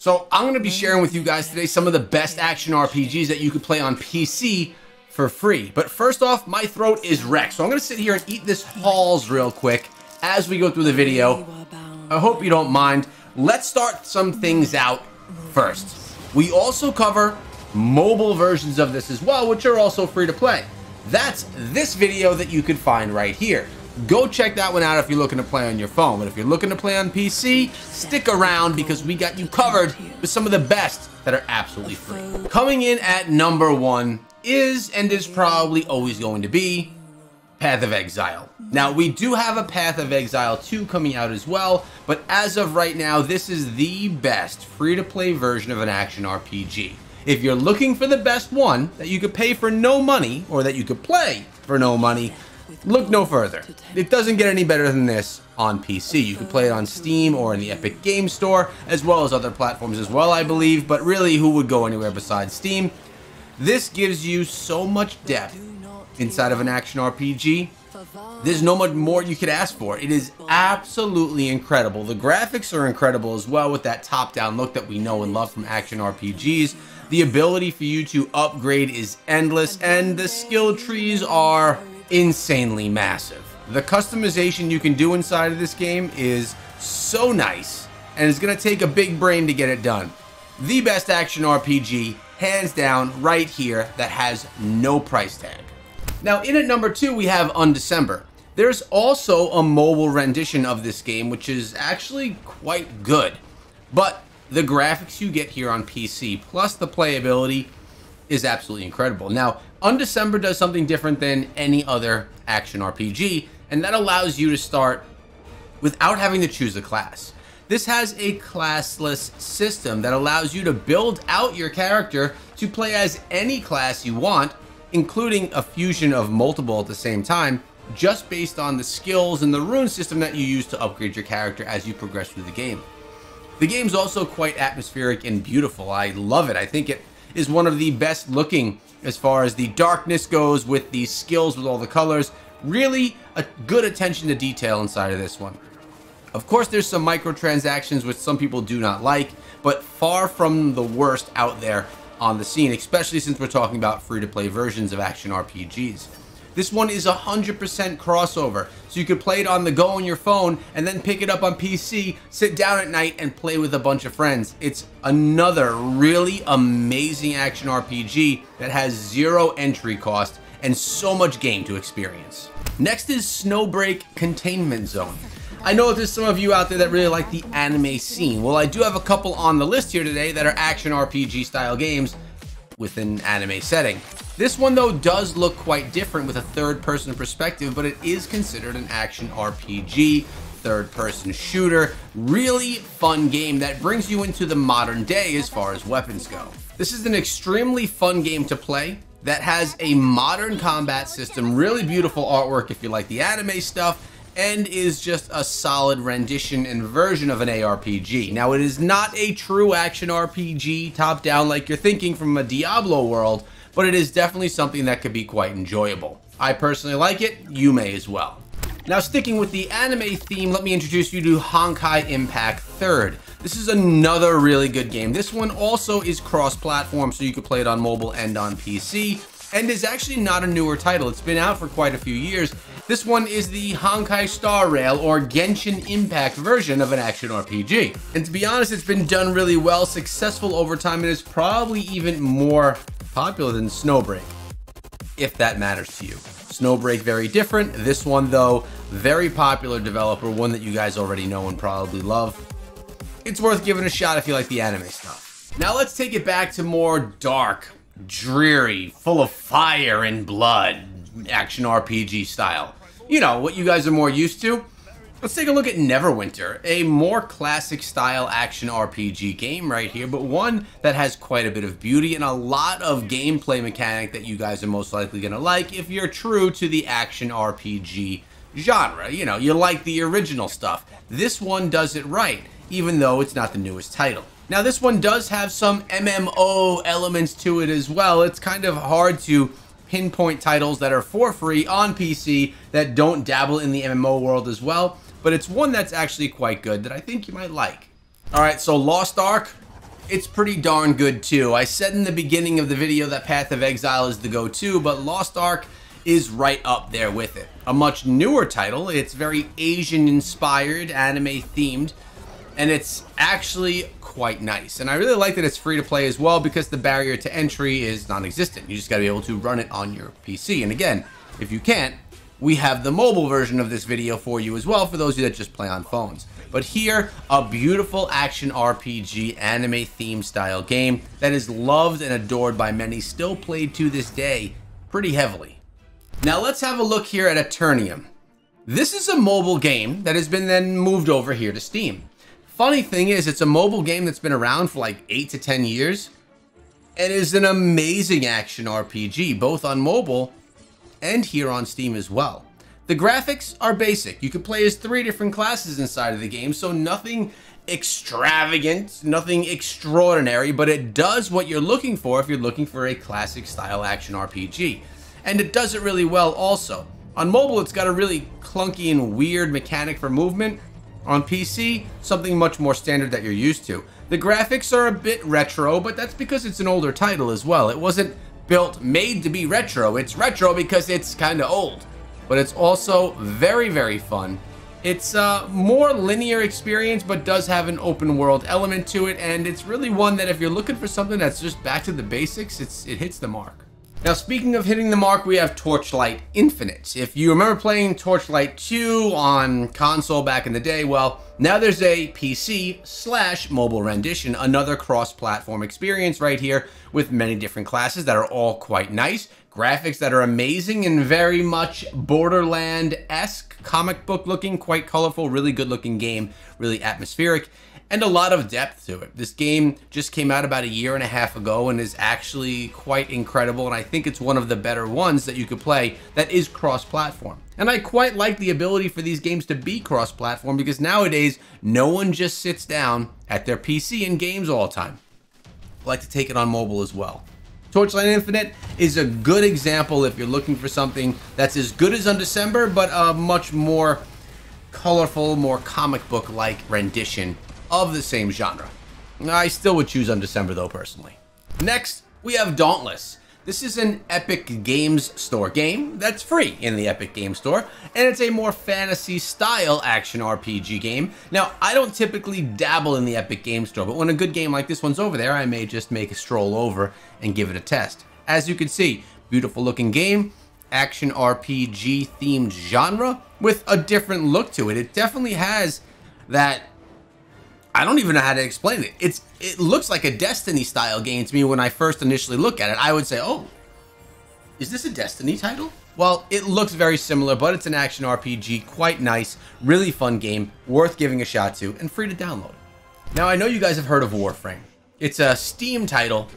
So I'm going to be sharing with you guys today some of the best action RPGs that you could play on PC for free. But first off, my throat is wrecked, so I'm going to sit here and eat this Halls real quick as we go through the video. I hope you don't mind. Let's start some things out first. We also cover mobile versions of this as well, which are also free to play. That's this video that you could find right here. Go check that one out if you're looking to play on your phone. But if you're looking to play on PC, stick around because we got you covered with some of the best that are absolutely free. Coming in at number 1 is, and is probably always going to be, Path of Exile. Now, we do have a Path of Exile 2 coming out as well, but as of right now, this is the best free-to-play version of an action RPG. If you're looking for the best one that you could pay for no money, or that you could play for no money, look no further. It doesn't get any better than this on PC. You can play it on Steam or in the Epic Games Store, as well as other platforms as well, I believe, but really, who would go anywhere besides Steam? This gives you so much depth inside of an action RPG. There's no much more you could ask for. It is absolutely incredible. The graphics are incredible as well, with that top-down look that we know and love from action RPGs. The ability for you to upgrade is endless, and the skill trees are insanely massive. The customization you can do inside of this game is so nice, and it's going to take a big brain to get it done. The best action RPG, hands down, right here, that has no price tag. Now, in at number 2, we have Undecember. There's also a mobile rendition of this game, which is actually quite good. But the graphics you get here on PC, plus the playability, is absolutely incredible. Now, Undecember does something different than any other action RPG, and that allows you to start without having to choose a class. This has a classless system that allows you to build out your character to play as any class you want, including a fusion of multiple at the same time, just based on the skills and the rune system that you use to upgrade your character as you progress through the game. The game's also quite atmospheric and beautiful. I love it. I think it is one of the best looking as far as the darkness goes, with these skills, with all the colors. Really a good attention to detail inside of this one. Of course, there's some microtransactions which some people do not like, but far from the worst out there on the scene, especially since we're talking about free-to-play versions of action RPGs. This one is 100% crossover, so you could play it on the go on your phone and then pick it up on PC, sit down at night and play with a bunch of friends. It's another really amazing action RPG that has zero entry cost and so much game to experience. Next is Snowbreak Containment Zone. I know there's some of you out there that really like the anime scene. Well, I do have a couple on the list here today that are action RPG style games with an anime setting. This one, though, does look quite different with a third-person perspective, but it is considered an action RPG, third-person shooter, really fun game that brings you into the modern day as far as weapons go. This is an extremely fun game to play that has a modern combat system, really beautiful artwork if you like the anime stuff, and is just a solid rendition and version of an ARPG. Now, it is not a true action RPG top-down like you're thinking from a Diablo world, but it is definitely something that could be quite enjoyable. I personally like it, you may as well. Now, sticking with the anime theme, let me introduce you to Honkai Impact 3rd. This is another really good game. This one also is cross-platform, so you can play it on mobile and on PC, and is actually not a newer title. It's been out for quite a few years. This one is the Honkai Star Rail or Genshin Impact version of an action RPG. And to be honest, it's been done really well, successful over time, and is probably even more popular than Snowbreak, if that matters to you. Snowbreak, very different. This one, though, very popular developer, one that you guys already know and probably love. It's worth giving a shot if you like the anime stuff. Now let's take it back to more dark, dreary, full of fire and blood action RPG style. You know, what you guys are more used to. Let's take a look at Neverwinter, a more classic style action RPG game right here, but one that has quite a bit of beauty and a lot of gameplay mechanic that you guys are most likely going to like if you're true to the action RPG genre. You know, you like the original stuff. This one does it right, even though it's not the newest title. Now, this one does have some MMO elements to it as well. It's kind of hard to pinpoint titles that are for free on PC that don't dabble in the MMO world as well, but it's one that's actually quite good that I think you might like. All right, so Lost Ark, it's pretty darn good too. I said in the beginning of the video that Path of Exile is the go-to, but Lost Ark is right up there with it. A much newer title, it's very Asian-inspired, anime-themed, and it's actually quite nice. And I really like that it's free to play as well because the barrier to entry is non-existent. You just got to be able to run it on your PC. And again, if you can't, we have the mobile version of this video for you as well for those of you that just play on phones. But here, a beautiful action RPG anime theme style game that is loved and adored by many, still played to this day pretty heavily. Now let's have a look here at Eternium. This is a mobile game that has been then moved over here to Steam. Funny thing is, it's a mobile game that's been around for like 8 to 10 years and is an amazing action RPG, both on mobile and here on Steam as well. The graphics are basic. You can play as 3 different classes inside of the game, so nothing extravagant, nothing extraordinary, but it does what you're looking for if you're looking for a classic style action RPG. And it does it really well also. On mobile, it's got a really clunky and weird mechanic for movement. On PC, something much more standard that you're used to. The graphics are a bit retro, but that's because it's an older title as well. It wasn't made to be retro. It's retro because it's kind of old. But it's also very, very fun. It's a more linear experience, but does have an open world element to it. And it's really one that if you're looking for something that's just back to the basics, it hits the mark. Now, speaking of hitting the mark, we have Torchlight Infinite. If you remember playing Torchlight 2 on console back in the day, well, now there's a PC/mobile rendition, another cross-platform experience right here with many different classes that are all quite nice, graphics that are amazing and very much Borderland-esque, comic book looking, quite colorful, really good looking game, really atmospheric, and a lot of depth to it. This game just came out about 1.5 years ago and is actually quite incredible, and I think it's one of the better ones that you could play that is cross-platform. And I quite like the ability for these games to be cross-platform because nowadays, no one just sits down at their PC and games all the time. I like to take it on mobile as well. Torchlight Infinite is a good example if you're looking for something that's as good as Undecember, but a much more colorful, more comic book-like rendition of the same genre. I still would choose Undecember though, personally. Next, we have Dauntless. This is an Epic Games Store game that's free in the Epic Games Store, and it's a more fantasy-style action RPG game. Now, I don't typically dabble in the Epic Games Store, but when a good game like this one's over there, I may just make a stroll over and give it a test. As you can see, beautiful-looking game, action RPG-themed genre with a different look to it. It definitely has that... I don't even know how to explain it. It looks like a Destiny style game to me when I first initially look at it. I would say, oh, is this a Destiny title? Well, it looks very similar, but it's an action RPG, quite nice, really fun game, worth giving a shot to, and free to download. Now, I know you guys have heard of Warframe. It's a Steam title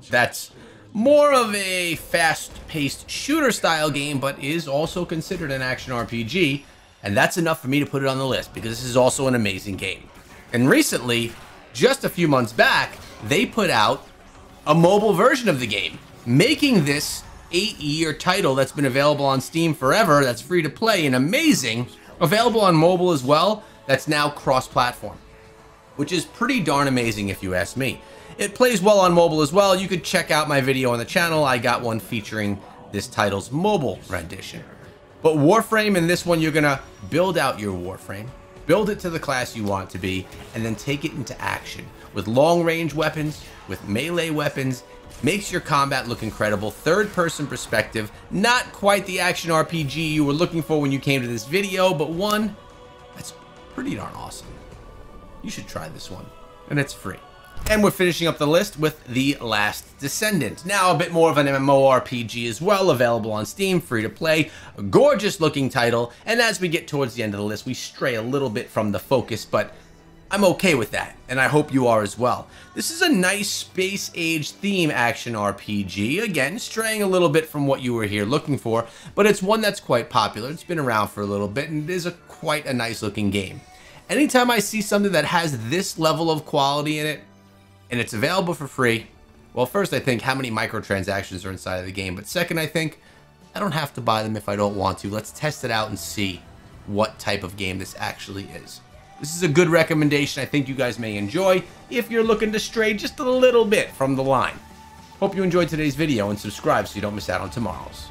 that's more of a fast-paced shooter style game, but is also considered an action RPG, and that's enough for me to put it on the list because this is also an amazing game. And recently, just a few months back, they put out a mobile version of the game, making this 8-year title that's been available on Steam forever, that's free to play and amazing, available on mobile as well, that's now cross-platform, which is pretty darn amazing if you ask me. It plays well on mobile as well. You could check out my video on the channel. I got one featuring this title's mobile rendition. But Warframe, in this one, you're gonna build out your Warframe, build it to the class you want to be, and then take it into action with long-range weapons, with melee weapons. Makes your combat look incredible. Third-person perspective, not quite the action RPG you were looking for when you came to this video, but one that's pretty darn awesome. You should try this one, and it's free. And we're finishing up the list with The Last Descendant. Now a bit more of an MMORPG as well, available on Steam, free to play, a gorgeous looking title, and as we get towards the end of the list, we stray a little bit from the focus, but I'm okay with that, and I hope you are as well. This is a nice space-age theme action RPG, again, straying a little bit from what you were here looking for, but it's one that's quite popular. It's been around for a little bit, and it is quite a nice looking game. Anytime I see something that has this level of quality in it, and it's available for free, well, first I think how many microtransactions are inside of the game, but second I think I don't have to buy them if I don't want to. Let's test it out and see what type of game this actually is. This is a good recommendation I think you guys may enjoy if you're looking to stray just a little bit from the line. Hope you enjoyed today's video and subscribe so you don't miss out on tomorrow's.